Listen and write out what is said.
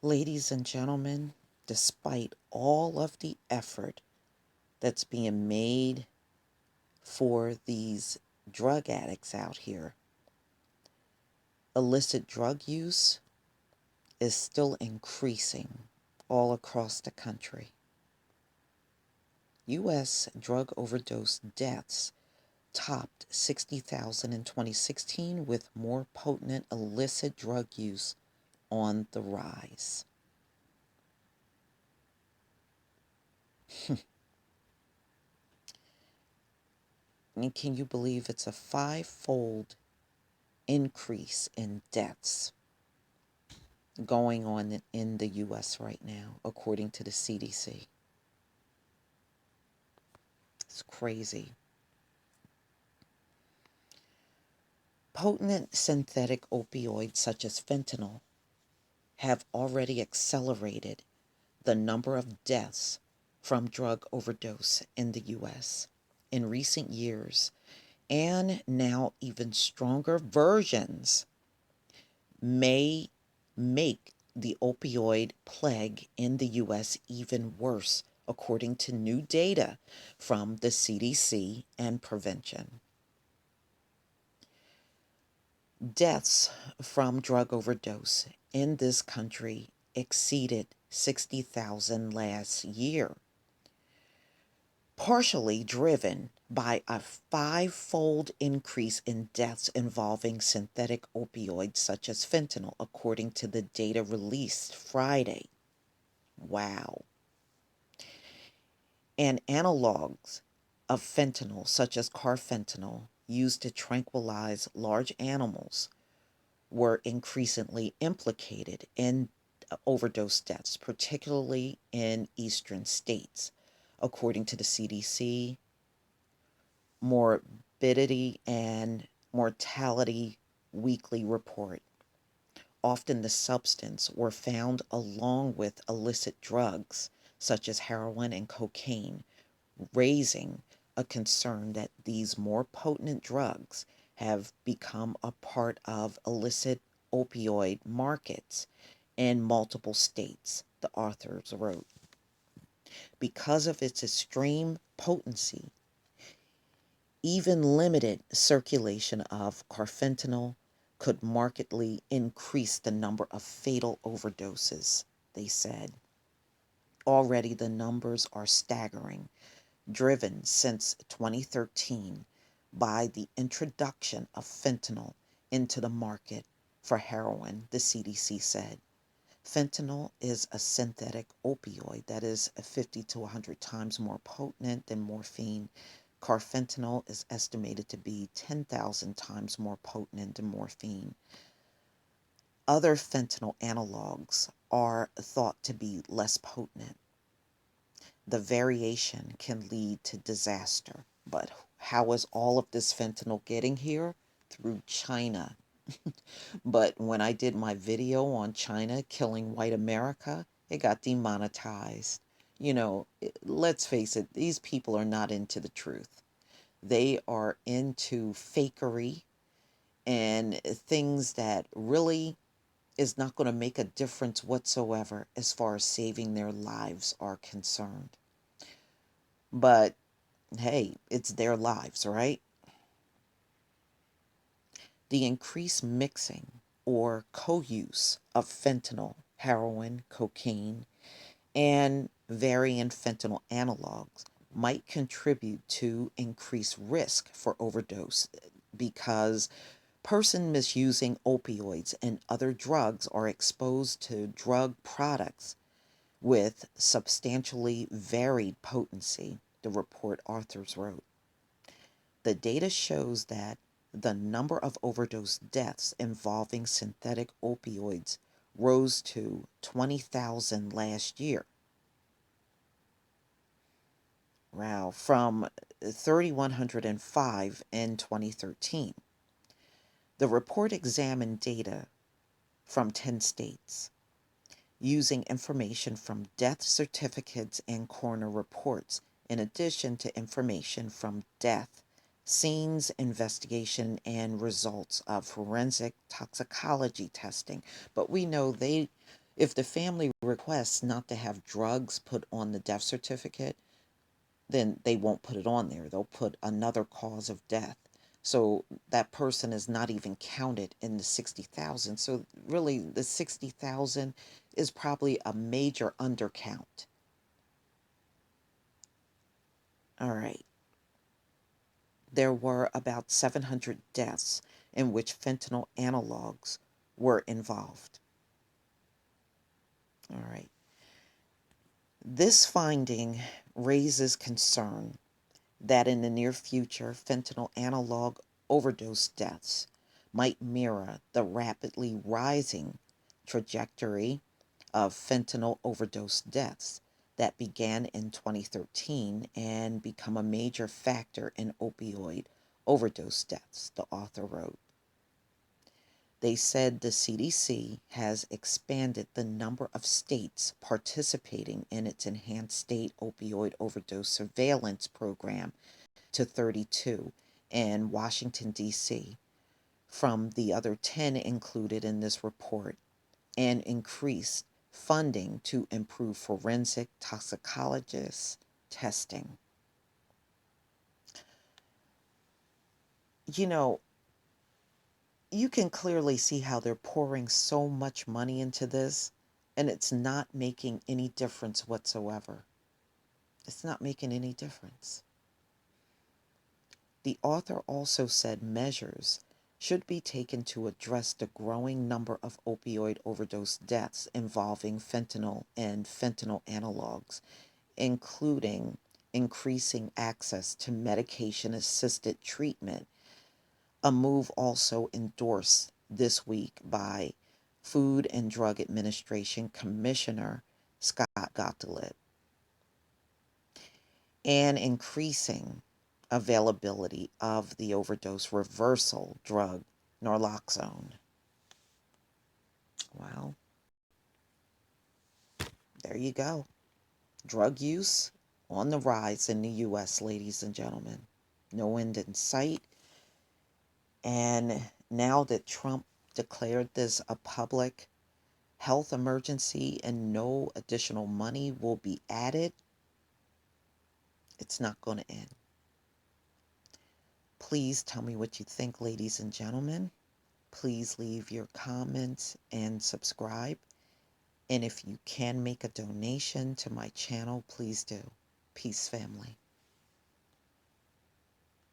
Ladies and gentlemen, despite all of the effort that's being made for these drug addicts out here, illicit drug use is still increasing all across the country. U.S. drug overdose deaths topped 60,000 in 2016, with more potent illicit drug use on the rise. And can you believe it's a five-fold increase in deaths going on in the U.S. right now, according to the CDC? It's crazy. Potent synthetic opioids such as fentanyl have already accelerated the number of deaths from drug overdose in the U.S. in recent years, and now even stronger versions may make the opioid plague in the U.S. even worse, according to new data from the CDC and prevention. Deaths from drug overdose in this country exceeded 60,000 last year, partially driven by a five-fold increase in deaths involving synthetic opioids such as fentanyl, according to the data released Friday. Wow. And analogs of fentanyl, such as carfentanil, used to tranquilize large animals, were increasingly implicated in overdose deaths, particularly in eastern states. According to the CDC, Morbidity and Mortality Weekly Report. Often the substance were found along with illicit drugs such as heroin and cocaine, raising a concern that these more potent drugs have become a part of illicit opioid markets in multiple states, the authors wrote. Because of its extreme potency, even limited circulation of carfentanil could markedly increase the number of fatal overdoses, they said. Already the numbers are staggering, driven since 2013 by the introduction of fentanyl into the market for heroin, the CDC said. Fentanyl is a synthetic opioid that is 50 to 100 times more potent than morphine. Carfentanil is estimated to be 10,000 times more potent than morphine. Other fentanyl analogs are thought to be less potent. The variation can lead to disaster. But how is all of this fentanyl getting here? Through China. But when I did my video on China killing white America, it got demonetized. Let's face it, these people are not into the truth. They are into fakery and things that really is not going to make a difference whatsoever as far as saving their lives are concerned. But hey, it's their lives, right? The increased mixing or co-use of fentanyl, heroin, cocaine, and variant fentanyl analogs might contribute to increased risk for overdose because persons misusing opioids and other drugs are exposed to drug products with substantially varied potency, the report authors wrote. The data shows that the number of overdose deaths involving synthetic opioids rose to 20,000 last year. Wow, from 3,105 in 2013. The report examined data from 10 states using information from death certificates and coroner reports, in addition to information from death scenes investigation and results of forensic toxicology testing. But we know they If the family requests not to have drugs put on the death certificate, then they won't put it on there. They'll put another cause of death. So that person is not even counted in the 60,000. So really the 60,000 is probably a major undercount. All right. There were about 700 deaths in which fentanyl analogs were involved. All right. This finding raises concern that in the near future, fentanyl analog overdose deaths might mirror the rapidly rising trajectory of fentanyl overdose deaths that began in 2013 and become a major factor in opioid overdose deaths, the author wrote. They said the CDC has expanded the number of states participating in its enhanced state opioid overdose surveillance program to 32 in Washington, D.C., from the other 10 included in this report, and increased funding to improve forensic toxicologist testing. You know, you can clearly see how they're pouring so much money into this, and it's not making any difference whatsoever. It's not making any difference. The author also said measures should be taken to address the growing number of opioid overdose deaths involving fentanyl and fentanyl analogs, including increasing access to medication assisted treatment, a move also endorsed this week by Food and Drug Administration Commissioner Scott Gottlieb, and increasing availability of the overdose reversal drug naloxone. Well, there you go. Drug use on the rise in the US, ladies and gentlemen. No end in sight. And now that Trump declared this a public health emergency and no additional money will be added, it's not going to end. Please tell me what you think, ladies and gentlemen. Please leave your comments and subscribe. And if you can make a donation to my channel, please do. Peace, family.